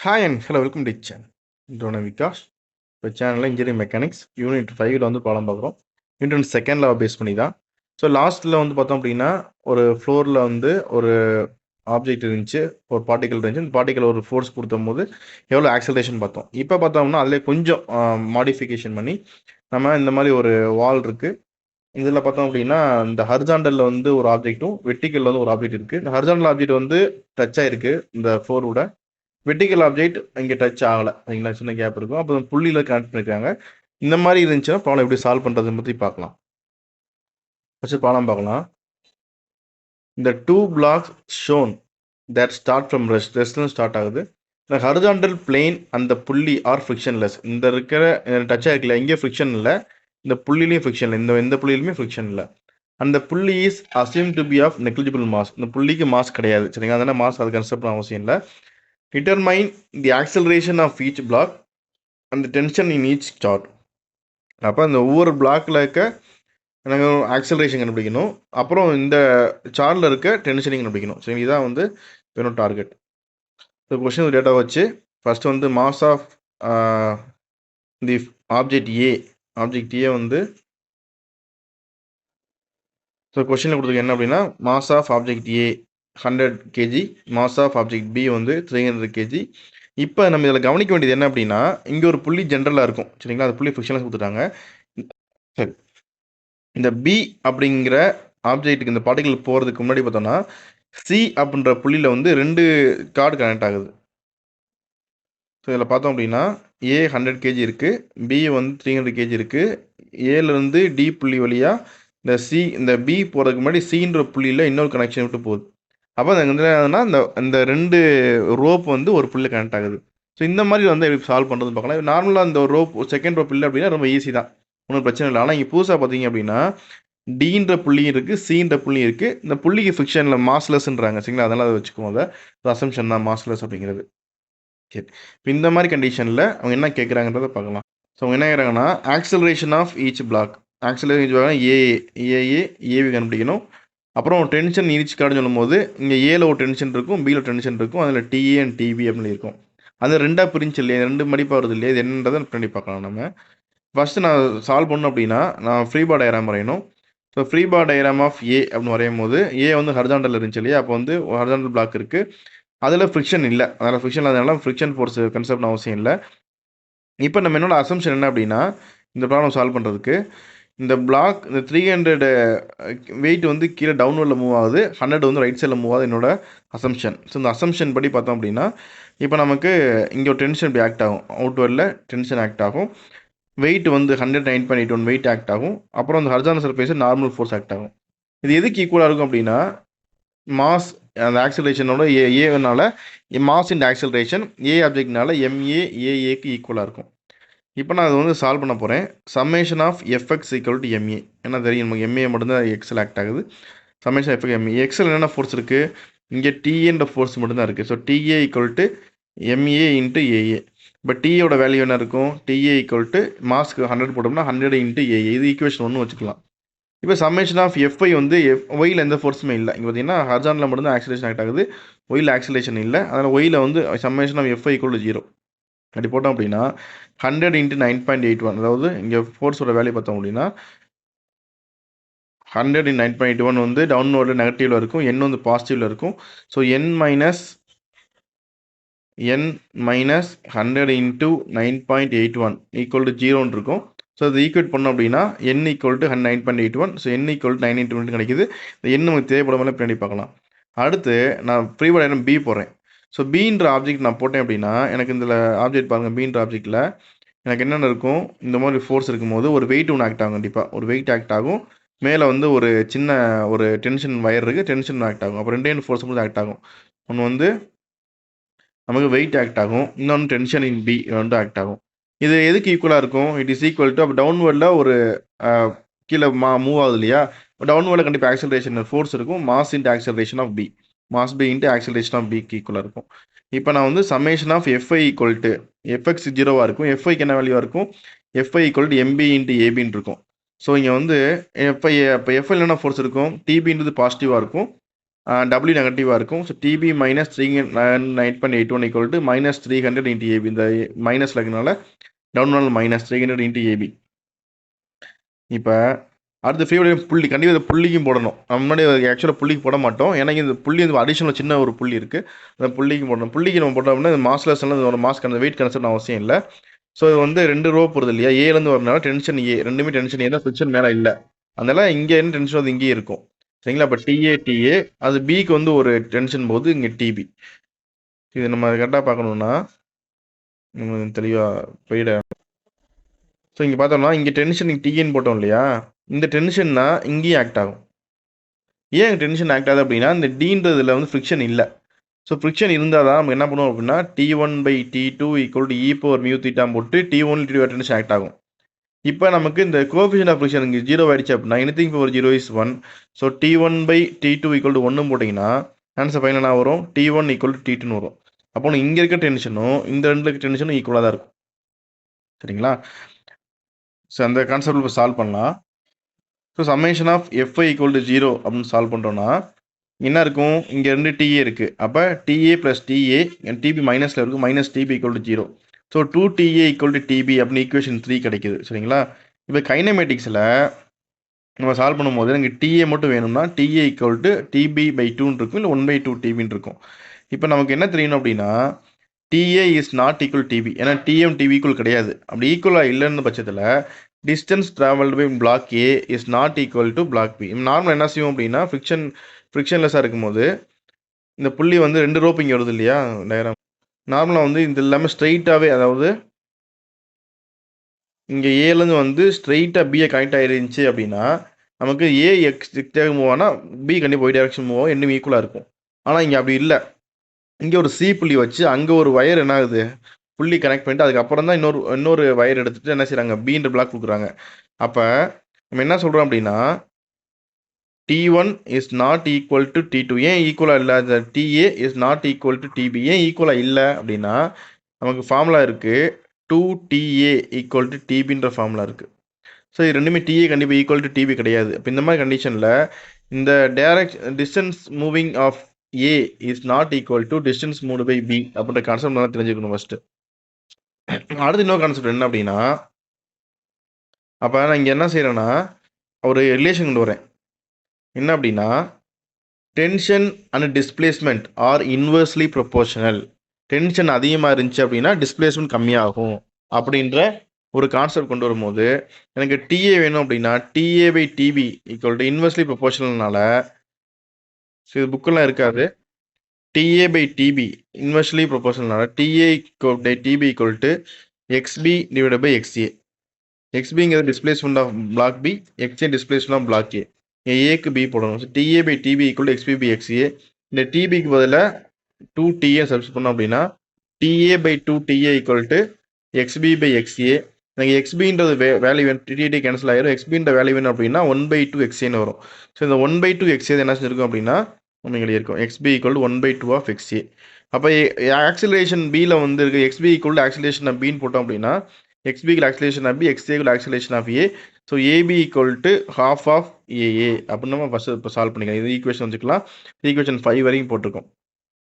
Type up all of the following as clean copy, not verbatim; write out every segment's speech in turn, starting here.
Hi and hello welcome to channel. இதோட விகாஷ் இப்போ சேனலில் இன்ஜினியரிங் மெக்கானிக்ஸ் யூனிட் 5ல் வந்து பாடம் பார்க்குறோம். யூனிட் செகண்ட் லா பேஸ் பண்ணி தான். ஸோ லாஸ்ட்டில் வந்து பார்த்தோம் அப்படின்னா ஒரு ஃப்ளோரில் வந்து ஒரு ஆப்ஜெக்ட் இருந்துச்சு, ஒரு பார்ட்டிகல் இருந்துச்சு. இந்த பார்ட்டிகல் ஒரு ஃபோர்ஸ் கொடுத்தும் போது எவ்வளோ ஆக்சலரேஷன் பார்த்தோம். இப்போ பார்த்தோம்னா அதிலே கொஞ்சம் மாடிஃபிகேஷன் பண்ணி நம்ம இந்த மாதிரி ஒரு வால் இருக்குது. இதில் பார்த்தோம் அப்படின்னா இந்த ஹரிசாண்டலில் வந்து ஒரு ஆப்ஜெக்ட்டும் வெர்டிக்கலில் வந்து ஒரு ஆப்ஜெக்ட் இருக்குது. இந்த ஹரிசாண்டல் ஆப்ஜெக்ட் வந்து டச் ஆயிருக்கு இந்த ஃபோரோட. வெர்டிகல் ஆப்ஜெக்ட் இங்கே டச் ஆகலை, சரிங்களா? சின்ன கேப் இருக்கும். அப்போ புள்ளியில் கனெக்ட் பண்ணியிருக்காங்க. இந்த மாதிரி இருந்துச்சுன்னா ப்ராப்ளம் எப்படி சால்வ் பண்ணுறதுன்னு பற்றி பார்க்கலாம். ஃபஸ்ட்டு ப்ராப்ளம் பார்க்கலாம். இந்த 2 blocks shown that start from ரெஸ்ட்லேருந்து ஸ்டார்ட் ஆகுது. இந்த ஹரிசாண்டல் பிளேன் அந்த புள்ளி ஆர் ஃப்ரிக்ஷன்லெஸ். இந்த இருக்கிற டச் ஆகிருக்கல, இங்கே ஃப்ரிக்ஷன் இல்லை, இந்த புள்ளிலையும் ஃப்ரிக்ஷன் இல்லை, இந்த எந்த புள்ளியிலுமே ஃப்ரிக்ஷன் இல்லை. அந்த புள்ளி is assume to be of negligible mass. இந்த புள்ளிக்கு மாஸ் கிடையாது, சரிங்களா? அதனால் மாஸ் அது கன்சிடர் பண்ண அவசியம் இல்லை. Determine the acceleration of each block and the tension in each chart. அப்போ அந்த ஒவ்வொரு பிளாக்ல இருக்க நாங்கள் ஆக்சலரேஷன் கண்டுபிடிக்கணும், அப்புறம் இந்த சார்ட்டில் இருக்க டென்ஷனிங் கண்டுபிடிக்கணும். சரி, இதுதான் வந்து வேணும் டார்கெட். இந்த கொஸ்டின் டேட்டா வச்சு ஃபஸ்ட்டு வந்து mass of the object A வந்து ஸோ கொஸ்டினில் கொடுத்துருக்கு என்ன அப்படின்னா, mass of object A 100 kg, mass of object B வந்து 300 kg. இப்போ நம்ம இதில் கவனிக்க வேண்டியது என்ன அப்படின்னா, இங்கே ஒரு புள்ளி ஜென்ரலாக இருக்கும், சரிங்களா? அது புள்ளி ஃபிக்ஷனாக கொடுத்துட்டாங்க. சரி, இந்த பி அப்படிங்கிற ஆப்ஜெக்ட்டுக்கு இந்த பார்ட்டிகல் போகிறதுக்கு முன்னாடி பார்த்தோம்னா சி அப்படின்ற புள்ளியில் வந்து 2 கார்டு கனெக்ட் ஆகுது. ஸோ இதில் பார்த்தோம் அப்படின்னா ஏ 100 kg இருக்குது, பி வந்து 300 kg இருக்குது. ஏலேருந்து டி புள்ளி வழியாக இந்த பி போகிறதுக்கு முன்னாடி சின்ற புள்ளியில் இன்னொரு கனெக்ஷன் விட்டு போகுது. அப்போ அது என்னதுன்னா இந்த 2 ரோப் வந்து ஒரு புள்ளியில் கனெக்ட் ஆகுது. ஸோ இந்த மாதிரி வந்து எப்படி சால்வ் பண்ணுறதுன்னு பார்க்கலாம். நார்மலாக இந்த ரோப் செகண்ட் ரோப் இல்லை அப்படின்னா ரொம்ப ஈஸி தான், ஒன்றும் பிரச்சனை இல்லை. ஆனால் இங்கே புதுசாக பார்த்தீங்க அப்படின்னா டின்ற புள்ளியும் இருக்குது, சின்ற புள்ளியும் இருக்குது. இந்த புள்ளிக்கு ஃபிக்ஷனில் மாஸ்லெஸ்ன்றாங்க, சரிங்களா? அதெல்லாம் அதை வச்சுக்குவோம். அதை அசம்ஷன் தான் மாஸ்லெஸ் அப்படிங்கிறது. சரி, இப்போ இந்த மாதிரி கண்டிஷனில் அவங்க என்ன கேட்குறாங்கன்றதை பார்க்கலாம். ஸோ அவங்க என்ன கேட்குறாங்கன்னா, acceleration of each block. Acceleration ஏவி கண்டுபிடிக்கணும். அப்புறம் டென்ஷன் ஈச் கார்டுன்னு சொல்லும்போது இங்கே ஏல ஒரு டென்ஷன் இருக்கும், பியில் டென்ஷன் இருக்கும். அதில் டிஏ அண்ட் டிபி அப்படின்னு இருக்கும். அது ரெண்டாக பிரிஞ்சு இல்லையா, 2 மடிப்பாக வருது இல்லையா, இது என்னன்றதை பின்னாடி பார்க்கலாம். நம்ம ஃபஸ்ட்டு நான் சால்வ் பண்ணணும் அப்படின்னா நான் ஃப்ரீ பார் டயக்ராம் வரையணும். So free body diagram of A அப்படின்னு வரையும் போது ஏ வந்து ஹரிசாண்டல் இருந்துச்சு இல்லையா, அப்போ வந்து ஹரிசாண்டல் பிளாக் இருக்குது, அதில் ஃப்ரிக்ஷன் இல்லை. அதனால் ஃப்ரிக்ஷன் அதனால ஃப்ரிக்ஷன் ஃபோர்ஸ் கன்செப்ட் அவசியம் இல்லை. இப்போ நம்ம என்னோட அசம்ஷன் என்ன அப்படின்னா, இந்த ப்ராப்ளம் சால்வ் பண்ணுறதுக்கு இந்த பிளாக் இந்த 300 வெயிட் வந்து கீழே டவுன்வர்டில் மூவ் ஆகுது, 100 வந்து ரைட் சைடில் மூவ் ஆகுது என்னோட அசம்ஷன். ஸோ இந்த அசம்ஷன் படி பார்த்தோம் அப்படின்னா இப்போ நமக்கு இங்கே ஒரு டென்ஷன் இப்படி ஆக்ட் ஆகும், அவுட்வர்டில் டென்ஷன் ஆக்ட் ஆகும். வெயிட் வந்து 109.81 வெயிட் ஆக்ட் ஆகும். அப்புறம் அந்த horizontal surface normal force act ஆகும். இது எதுக்கு ஈக்குவலாக இருக்கும் அப்படின்னா, மாஸ் அந்த ஆக்சலரேஷனோட ஏனால மாஸ் இன்ட் ஆக்சலரேஷன் ஏ ஆப்ஜெக்ட்னால ஏஏக்கு ஈக்குவலாக இருக்கும். இப்போ நான் அதை வந்து சால்வ் பண்ண போகிறேன். Summation of FX equal to MA. ஏன்னா தெரியும் நமக்கு எம்ஏ மட்டும்தான் எக்ஸல் ஆக்ட் ஆகுது. Summation FX MA. எக்ஸல் என்னென்ன ஃபோர்ஸ் இருக்குது, இங்கே டிஏன்ற ஃபோர்ஸ் மட்டும்தான் இருக்குது. So TA equal to MA into AA. இப்போ டிஏயோட வேல்யூ என்ன இருக்கும், டிஏ ஈக்குவல் டு மாஸ்க்கு 100 போட்டோம்னா 100 இன்ட்டு ஏஏ. இது ஈக்குவேஷன் 1 வச்சுக்கலாம். இப்போ சம்மேஷன் ஆஃப் எஃப்ஐ வந்து ஒயில் எந்த ஃபோர்ஸுமே இல்லை. இங்கே பார்த்தீங்கன்னா ஹரிசாண்டலில் மட்டும்தான் ஆக்சிலேஷன் ஆக்ட் ஆகுது, ஒயில் ஆக்சிலேஷன் இல்லை. அதனால் ஒயில் வந்து summation of FI equal to 0 அப்படி போட்டோம் அப்படின்னா 100 இன்ட்டு 9.81, அதாவது இங்கே ஃபோர்ஸோட வேல்யூ பார்த்தோம் அப்படின்னா 100 இன் 9.81 வந்து டவுன்வர்டில் நெகட்டிவில் இருக்கும், என் வந்து பாசிட்டிவில் இருக்கும். So n minus 100 into 9.81 equal to 0 இருக்கும். ஸோ அது ஈக்குவேட் பண்ணோம் அப்படின்னா n equal to 9.81. So n equal to 9.81 கிடைக்குது. இந்த n நமக்கு தேவைப்படாமல் பின்னாடி பார்க்கலாம். அடுத்து நான் ஃப்ரீ பாடி டயக்ராம் பி போடுறேன். ஸோ பீன்ற ஆப்ஜெக்ட் நான் போட்டேன் அப்படின்னா எனக்கு இதில் ஆப்ஜெக்ட் பாருங்கள், பீன்ற ஆப்ஜெக்டில் எனக்கு என்னென்ன இருக்கும், இந்த மாதிரி ஃபோர்ஸ் இருக்கும்போது ஒரு வெயிட் ஒன்று ஆக்ட் ஆகும், கண்டிப்பாக ஒரு வெயிட் ஆக்ட் ஆகும். மேலே வந்து ஒரு சின்ன ஒரு டென்ஷன் வயர் இருக்குது, டென்ஷன் ஆக்ட் ஆகும். அப்போ ரெண்டே ஃபோர்ஸ் மட்டும் ஆக்ட் ஆகும். ஒன்று வந்து நமக்கு வெயிட் ஆக்ட் ஆகும், இன்னொன்று டென்ஷன் இன் பி வந்து ஆக்ட் ஆகும். இது எதுக்கு ஈக்குவலாக இருக்கும், இட் இஸ் ஈக்குவல் டு அப்போ டவுன்வர்டில் ஒரு கீழே மூவ் ஆகுது இல்லையா, டவுன்வர்டில் கண்டிப்பாக ஆக்சலரேஷன் ஃபோர்ஸ் இருக்கும், mass into acceleration of B, mass B into acceleration of பிக்கு ஈக்குவலாக இருக்கும். இப்போ நான் வந்து summation of FI equal to FX 0வாக இருக்கும், எஃப்ஐக்கு என்ன வேல்யூவாக இருக்கும், FI equal to MB into ஏபின்னு இருக்கும். ஸோ இங்கே வந்து எஃப்ஐ அப்போ எஃப்ஐ என்ன ஃபோர்ஸ் இருக்கும், டிபின்றது பாசிட்டிவாக இருக்கும், டபிள்யூ நெகட்டிவாக இருக்கும். So TB minus 309.81 equal to minus 300 into AB. இந்த மைனஸில் இருக்கனால டவுனால் மைனஸ் 300 இன்ட்டு ஏபி. இப்போ அடுத்த ஃபீவோடைய புள்ளி கண்டிப்பாக இந்த புள்ளிக்கும் போடணும். நம்ம முன்னாடி ஆக்சுவலாக புள்ளிக்கு போட மாட்டோம். ஏன்னா இந்த புள்ளி வந்து அடிஷனல் சின்ன ஒரு புள்ளி இருக்குது. அந்த புள்ளிக்கு போடணும். புள்ளிக்கு நம்ம போட்டோம் அப்படின்னா இந்த மாஸ்லெஸ்லாம் ஒரு மாஸ் வெயிட் கன்செப்ட் அவசியம் இல்லை. ஸோ இது வந்து 2 ரோ போகிறது இல்லையா, ஏலேருந்து வரனால டென்ஷன் ஏ, ரெண்டுமே டென்ஷன் ஏ தான், ஃபிக்ஷன் மேலே இல்லை. அதனால இங்கே என்ன டென்ஷன் வந்து இங்கேயே இருக்கும். சரிங்களா? அப்போ டிஏ அது பிக்கு வந்து ஒரு டென்ஷன் போது இங்கே டிபி. இது நம்ம கரெக்டாக பார்க்கணுன்னா நம்ம தெளிவாக போயிட. ஸோ இங்கே பார்த்தோம்னா இங்கே டென்ஷன் இங்கே டிஏன்னு போட்டோம் இல்லையா, இந்த டென்ஷன் தான் இங்கேயும் ஆக்ட் ஆகும். ஏன் டென்ஷன் ஆக்ட் ஆகுது அப்படின்னா இந்த டீன்றதுல வந்து ஃப்ரிக்ஷன் இல்லை. ஸோ ஃப்ரிக்ஷன் இருந்தால் தான் நம்ம என்ன பண்ணுவோம் அப்படின்னா T1/T2 equal to e power mu theta போட்டு T1 T2 டென்ஷன் ஆக்ட் ஆகும். இப்போ நமக்கு இந்த கோஎஃபிஷியன்ட் ஆஃப் ஃப்ரிக்ஷன் இங்கே 0 ஆயிடுச்சு அப்படின்னா anything power 0 is 1. So T1/T2 equal to 1 போட்டிங்கன்னா ஆன்சர் ஃபைனலாக வரும் T1 ஈக்குவல் டு T2 வரும். அப்போ இங்கே இருக்க டென்ஷனும் இந்த ரெண்டு டென்ஷனும் ஈக்குவலாக தான் இருக்கும். சரிங்களா? ஸோ அந்த கான்செப்ட் இப்போ சால்வ் பண்ணலாம். So summation of FI equal to 0 அப்படின்னு சால்வ் பண்ணுறோன்னா என்ன இருக்கும், இங்கே ரெண்டு டிஏ இருக்குது. அப்போ டிஏ ப்ளஸ் டிஏ டிபி மைனஸில் இருக்கும், minus TB equal to 0. So 2TA equal to TB அப்படின்னு ஈக்குவேஷன் 3 கிடைக்குது. சரிங்களா? இப்போ கைனமேட்டிக்ஸில் நம்ம சால்வ் பண்ணும்போது எனக்கு டிஏ மட்டும் வேணும்னா டிஏ ஈக்குவல் டு TB/2 இருக்கும், இல்லை 1/2 டிபின்னு இருக்கும். இப்போ நமக்கு என்ன தெரியணும் அப்படின்னா TA is not equal TB. ஏன்னா டிஎம் டிபி ஈக்குவல் கிடையாது. அப்படி ஈக்குவலாக இல்லைன்னு பட்சத்தில் distance travelled by block A is not equal to block B. Normal என்ன செய்வோம் அப்படின்னா ஃப்ரிக்ஷன்லெஸ்ஸாக இருக்கும்போது இந்த புள்ளி வந்து 2 ரோப் இங்கே வருது இல்லையா டயக்ராம். நார்மலாக வந்து இது எல்லாமே ஸ்ட்ரைட்டாகவே, அதாவது இங்கே ஏலேருந்து வந்து ஸ்ட்ரைட்டாக பியை கனெக்ட் ஆகிருந்துச்சு அப்படின்னா நமக்கு ஏ எக்ஸ்ட்ராக மூவ் ஆனால் பி கண்டிப்பாக ஒய் டைரக்ஷன் மூவ் ஆகும், ரெண்டும் ஈக்குவலாக இருக்கும். ஆனால் இங்கே அப்படி இல்லை. இங்கே ஒரு சி புள்ளி வச்சு அங்கே ஒரு வயர் என்ன ஆகுது, புள்ளி கனெக்ட் பண்ணிட்டு அதுக்கப்புறம் தான் இன்னொரு வயர் எடுத்துகிட்டு என்ன செய்கிறாங்க, பின்ற பிளாக் கொடுக்குறாங்க. அப்போ நம்ம என்ன சொல்கிறோம் அப்படின்னா T1 is not equal to T2. ஏன் ஈக்குவலாக இல்லை, அந்த TA is not equal to TB ஏன் ஈக்குவலாக இல்லை அப்படின்னா நமக்கு ஃபார்முலா இருக்குது 2TA ஈக்குவல் டு TBன்ற ஃபார்முலா இருக்குது. ஸோ இது ரெண்டுமே TA கண்டிப்பாக ஈக்குவல் டு TB கிடையாது. இப்போ இந்த மாதிரி கண்டிஷனில் இந்த distance moving of A is not equal to distance moved by B அப்படின்ற கான்செப்ட் நல்லா தெரிஞ்சுக்கணும் ஃபஸ்ட்டு. அடுத்து இன்னொரு கான்செப்ட் என்ன அப்படின்னா, அப்போ நான் இங்கே என்ன செய்கிறேன்னா ஒரு ரிலேஷன் கொண்டு வரேன். என்ன அப்படின்னா tension and displacement R inversely proportional. Tension அதிகமாக இருந்துச்சு அப்படின்னா டிஸ்பிளேஸ்மெண்ட் கம்மியாகும் அப்படின்ற ஒரு கான்செப்ட் கொண்டு வரும்போது எனக்கு டிஏ வேணும் அப்படின்னா TA/TB ஈக்குவல் டு இன்வெர்ஸ்லி ப்ரொபோர்ஷனல்னால, இது புக்கெல்லாம் இருக்காது, TA/TB இன்வெர்ஸ்லி ப்ரொபோர்ஷனல்னால TA/TB equal to XB divide by XA. XBங்கிறது displacement of block B, XA displacement of block A. ஏக்கு பி போடணும். So TA/TB equal to XB/XA. இந்த டிபிக்கு பதிலாக 2TA சப்ஸ்டிட் பண்ணோம் அப்படின்னா TA/2TA ஈக்குவல் டு XB/XA. எனக்கு XBன்றது வேல்யூ வேணும், TT கேன்சல் ஆயிரும். XBன்ற வேல்யூ வேணும் அப்படின்னா 1/2XAன்னு வரும். ஸோ இந்த 1/2XA என்ன செஞ்சிருக்கும் அப்படின்னா நம்ம இங்கே இருக்கும் XB equal to 1/2 of XA. அப்போ ஆக்சிலரேஷன் பியில் வந்து இருக்கு XB equal to acceleration of பின்னு போட்டோம் அப்படின்னா XB acceleration of B, XA acceleration of A. So AB equal to half of AA அப்படின்னு நம்ம ஃபஸ்ட்டு இப்போ சால்வ் பண்ணிக்கலாம். இது ஈக்குவேஷன் வச்சுக்கலாம். ஈக்குவேஷன் 5 வரைக்கும் போட்டிருக்கோம்.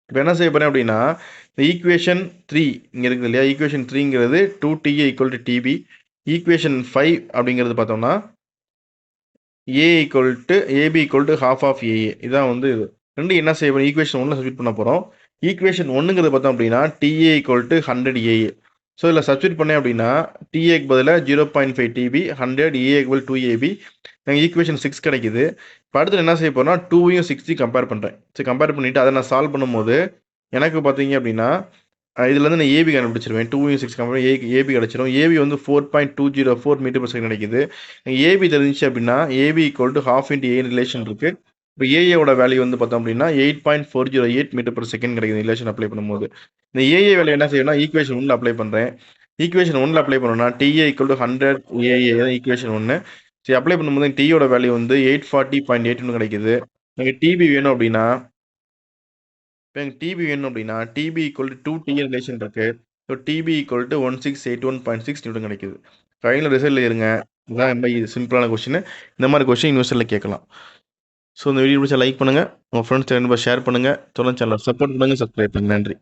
இப்போ என்ன செய்ய போகிறேன் அப்படின்னா இந்த ஈக்குவேஷன் 3 இங்கே இருக்குது இல்லையா, ஈக்குவேஷன் 3ங்கிறது 2TA equal to TB. Equation 5 அப்படிங்கிறது பார்த்தோம்னா A equal to AB equal to half of AA. இதான் வந்து இது ரெண்டு என்ன செய்ய போகிறோம், ஈக்குவேஷன் 1 சப்ஸ்டிட் பண்ண போகிறோம். ஈக்குவேஷன் 1ங்கிறது பார்த்தோம் அப்படின்னா TA equal to 100AA. So இதில் சப்ஸ்டிட் பண்ணேன் அப்படின்னா TAக்கு பதிலாக 0.5 TB, 100 A ஈக்குவல் 2AB. எனக்கு ஈக்குவேஷன் 6 கிடைக்குது. இப்போ அடுத்து என்ன செய்ய போகிறோம்னா 2யும் 6 கம்பேர் பண்ணுறேன். ஸோ கம்பேர் பண்ணிவிட்டு அதை நான் சால்வ் பண்ணும்போது எனக்கு பார்த்தீங்க அப்படின்னா இதுலேருந்து நான் AB கண்டுபிடிச்சிருவேன். 2யும் 6 கம்பேர் AB கிடச்சிரும். AB வந்து 4.204 மீட்டர் பர் செகண்ட் கிடைக்குது. AB தெரிஞ்சிச்சு அப்படின்னா AB equal to half into A relation இருக்குது. இப்போ ஏஏவோட வேல்யூ வந்து பார்த்தோம் அப்படின்னா 8.408 மீட்டர் பர் செகண்ட் கிடைக்குது ரிலேஷன் அப்ளை பண்ணும்போது. இந்த ஏஏ வேல்யூ என்ன செய்யணும்னா ஈக்குவேஷன் 1 அப்ளை பண்ணுறேன். ஈக்குவேஷன் 1 அப்ளை பண்ணணும்னா TA ஈக்குவல் டு 100 AA தான் ஈக்குவேஷன் 1. சரி அப்ளை பண்ணும்போது டியோட வேல்யூ வந்து 840.81 கிடைக்குது. எனக்கு டிபி வேணும் அப்படின்னா TB equal to 2T relation இருக்கு. So TB equal to 1681.6 newton கிடைக்குது. ஃபைனல் ரிசல்ட் இருங்க. இதுதான் ரொம்ப சிம்பிளான கொஸ்டின். இந்த மாதிரி கொஸ்டின் யூனிவர்சிட்டியில் கேட்கலாம். ஸோ இந்த வீடியோ பிடிச்சா லைக் பண்ணுங்கள். உங்கள் ஃப்ரெண்ட்ஸ் நண்பர் ஷேர் பண்ணுங்கள். தொடர்ந்து சேனலை சப்போர்ட் பண்ணுங்கள். சப்ஸ்கிரைப் பண்ணுங்கள். நன்றி.